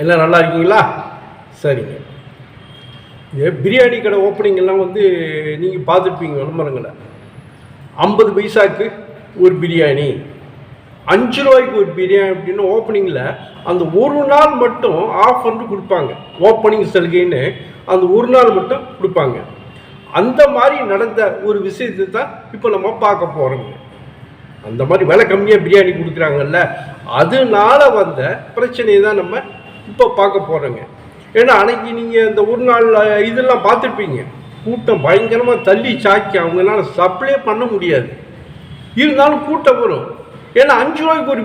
எல்லாம் நல்லா இருக்கீங்களா? சரிங்க. இது பிரியாணி கடை ஓப்பனிங்கெல்லாம் வந்து நீங்கள் பார்த்துருப்பீங்க விளம்பரங்களை. 50 பைசாவுக்கு ஒரு பிரியாணி, 5 ரூபாய்க்கு ஒரு பிரியாணி அப்படின்னு ஓப்பனிங்கில் அந்த ஒரு நாள் மட்டும் ஆஃபர்னு கொடுப்பாங்க. ஓப்பனிங் சலுகைன்னு அந்த ஒரு நாள் மட்டும் கொடுப்பாங்க. அந்த மாதிரி நடந்த ஒரு விஷயத்தை தான் இப்போ நம்ம பார்க்க போகிறோங்க. அந்த மாதிரி விலை கம்மியாக பிரியாணி கொடுக்குறாங்கல்ல, அதனால வந்த பிரச்சனையை தான் நம்ம இப்போ பார்க்க போகிறோங்க. ஏன்னா அன்னைக்கு நீங்கள் இந்த ஒரு நாள் இதெல்லாம் பார்த்துருப்பீங்க. கூட்டம் பயங்கரமாக தள்ளி சாக்கி அவங்களால சப்ளை பண்ண முடியாது. இருந்தாலும் கூட்டம் வரும். ஏன்னா 5 ரூபாய்க்கு ஒரு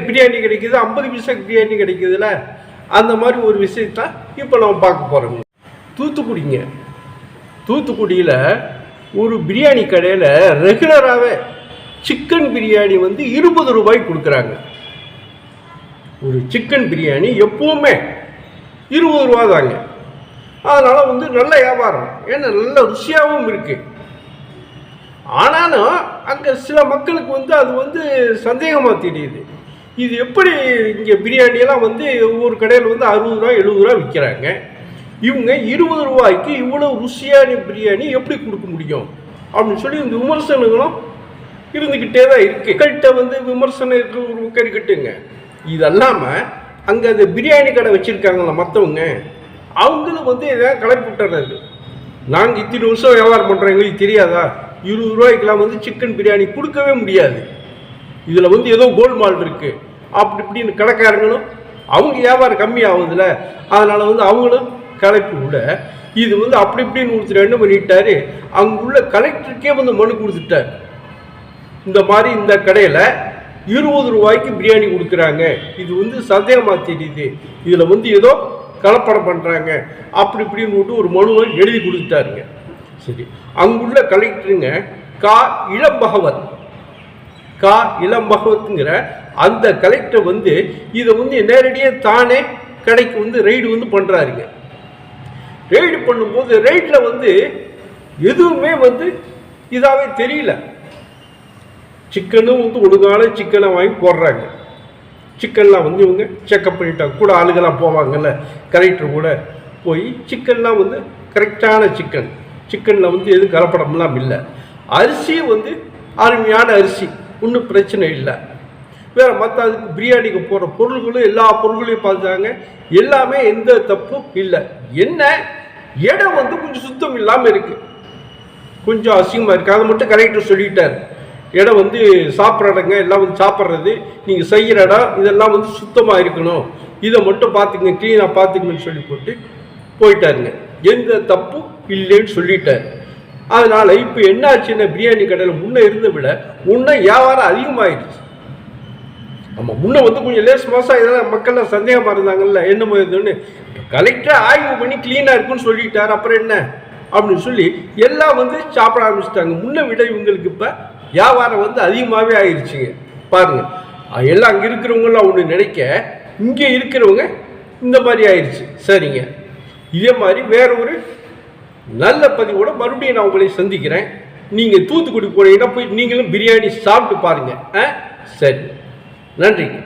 பிரியாணி கிடைக்குது, 50 பைசாக்கு பிரியாணி கிடைக்குதுல்ல, அந்த மாதிரி ஒரு விஷயத்தான் இப்போ நம்ம பார்க்க போகிறோங்க. தூத்துக்குடியில் ஒரு பிரியாணி கடையில் ரெகுலராகவே சிக்கன் பிரியாணி வந்து 20 ரூபாய்க்கு கொடுக்குறாங்க. ஒரு சிக்கன் பிரியாணி எப்பவுமே 20 ரூபா தாங்க. அதனால் வந்து நல்ல வியாபாரம், ஏன்னா நல்ல ருசியாகவும் இருக்குது. ஆனாலும் அங்கே சில மக்களுக்கு வந்து அது வந்து சந்தேகமாக தெரியுது. இது எப்படி இங்கே பிரியாணியெல்லாம் வந்து ஒவ்வொரு கடையில் வந்து 60 ரூபா 70 ரூபா விற்கிறாங்க, இவங்க 20 ரூபாய்க்கு இவ்வளோ ருசியான பிரியாணி எப்படி கொடுக்க முடியும் அப்படின்னு சொல்லி இந்த விமர்சனங்களும் இருந்துக்கிட்டே தான் இருக்குது. மக்கள்கிட்ட வந்து விமர்சனம் இருக்கிற ஒரு இருக்கட்டுங்க. இதெல்லாமல் அங்கே அந்த பிரியாணி கடை வச்சுருக்காங்கள மற்றவங்க, அவங்களும் வந்து எதாவது கலப்பி விட்டுறது. நாங்கள் இத்தனை வருஷம் வியாபாரம் பண்ணுறோம், எங்களுக்கு தெரியாதா 20 ரூபாய்க்கெலாம் வந்து சிக்கன் பிரியாணி கொடுக்கவே முடியாது, இதில் வந்து ஏதோ கோல்மால் இருக்குது அப்படி இப்படின்னு கடைக்காரங்களும் அவங்க வியாபாரம் கம்மி ஆகுதுல்ல, அதனால் வந்து அவங்களும் கலப்பி விட இது வந்து அப்படி இப்படின்னு ஒருத்தர் என்ன பண்ணிட்டாரு, அங்குள்ள கலெக்டருக்கே வந்து மனு கொடுத்துட்டார். இந்த மாதிரி இந்த கடையில் 20 ரூபாய்க்கு பிரியாணி கொடுக்குறாங்க, இது வந்து சந்தேகமாக தெரியுது, இதில் வந்து ஏதோ கலப்படம் பண்ணுறாங்க அப்படி இப்படின்னு விட்டு ஒரு மனுவை எழுதி கொடுத்துட்டாருங்க. சரி, அங்குள்ள கலெக்டருங்க இளம்பகவத்துங்கிற அந்த கலெக்டர் வந்து இதை வந்து நேரடியாக தானே கடைக்கு வந்து ரெய்டு வந்து பண்ணுறாருங்க. ரெய்டு பண்ணும்போது ரெய்டில் வந்து எதுவுமே வந்து இதாகவே தெரியல. சிக்கனும் வந்து ஒழுங்கான சிக்கனை வாங்கி போடுறாங்க. சிக்கன்லாம் வந்து இவங்க செக்கப் பண்ணிட்டாங்க. கூட ஆளுகளாம் போவாங்கல்ல, கலெக்டர் கூட போய் சிக்கன்லாம் வந்து கரெக்டான சிக்கனில் வந்து எதுவும் கலப்படம்லாம் இல்லை. அரிசி வந்து அருமையான அரிசி, ஒன்றும் பிரச்சனை இல்லை. வேறு மற்ற அதுக்கு பிரியாணிக்கு போகிற பொருள்களும் எல்லா பொருள்களையும் பார்த்தாங்க, எல்லாமே எந்த தப்பும் இல்லை. என்ன இடம் வந்து கொஞ்சம் சுத்தம் இல்லாமல் இருக்குது, கொஞ்சம் அசிங்கமாக இருக்குது. அதை மட்டும் கலெக்டர் சொல்லிட்டார். இடம் வந்து சாப்பிட்ற இடங்க எல்லாம் வந்து சாப்பிட்றது, நீங்கள் செய்கிற இடம் இதெல்லாம் வந்து சுத்தமாக இருக்கணும், இதை மட்டும் பார்த்துக்குங்க, க்ளீனாக பார்த்துக்கணும்னு சொல்லி போட்டு போயிட்டாருங்க. எந்த தப்பும் இல்லைன்னு சொல்லிட்டார். அதனால் இப்போ என்ன ஆச்சுன்னா, பிரியாணி கடையில் முன்னே இருந்த விட முன்னே வியாபாரம் அதிகமாகிடுச்சு. ஆமாம், முன்னே வந்து கொஞ்சம் லேஸ் மாதம் இதெல்லாம் மக்கள்லாம் சந்தேகமாக இருந்தாங்கல்ல, என்னமோ இதுன்னு கலெக்டர் ஆய்வு பண்ணி க்ளீனாக இருக்குன்னு சொல்லிட்டார். அப்புறம் என்ன அப்படின்னு சொல்லி எல்லாம் வந்து சாப்பிட ஆரம்பிச்சிட்டாங்க. முன்ன விட இவங்களுக்கு இப்போ வியாபாரம் வந்து அதிகமாகவே ஆயிடுச்சுங்க. பாருங்கள், எல்லாம் அங்கே இருக்கிறவங்களாம் ஒன்று நினைக்க, இங்கே இருக்கிறவங்க இந்த மாதிரி ஆயிடுச்சு. சரிங்க, இதே மாதிரி வேற ஒரு நல்ல பதிவோட மறுபடியும் நான் உங்களை சந்திக்கிறேன். நீங்கள் தூத்துக்குடி போனீங்கன்னா போய் நீங்களும் பிரியாணி சாப்பிட்டு பாருங்கள். சரி, நன்றிங்க.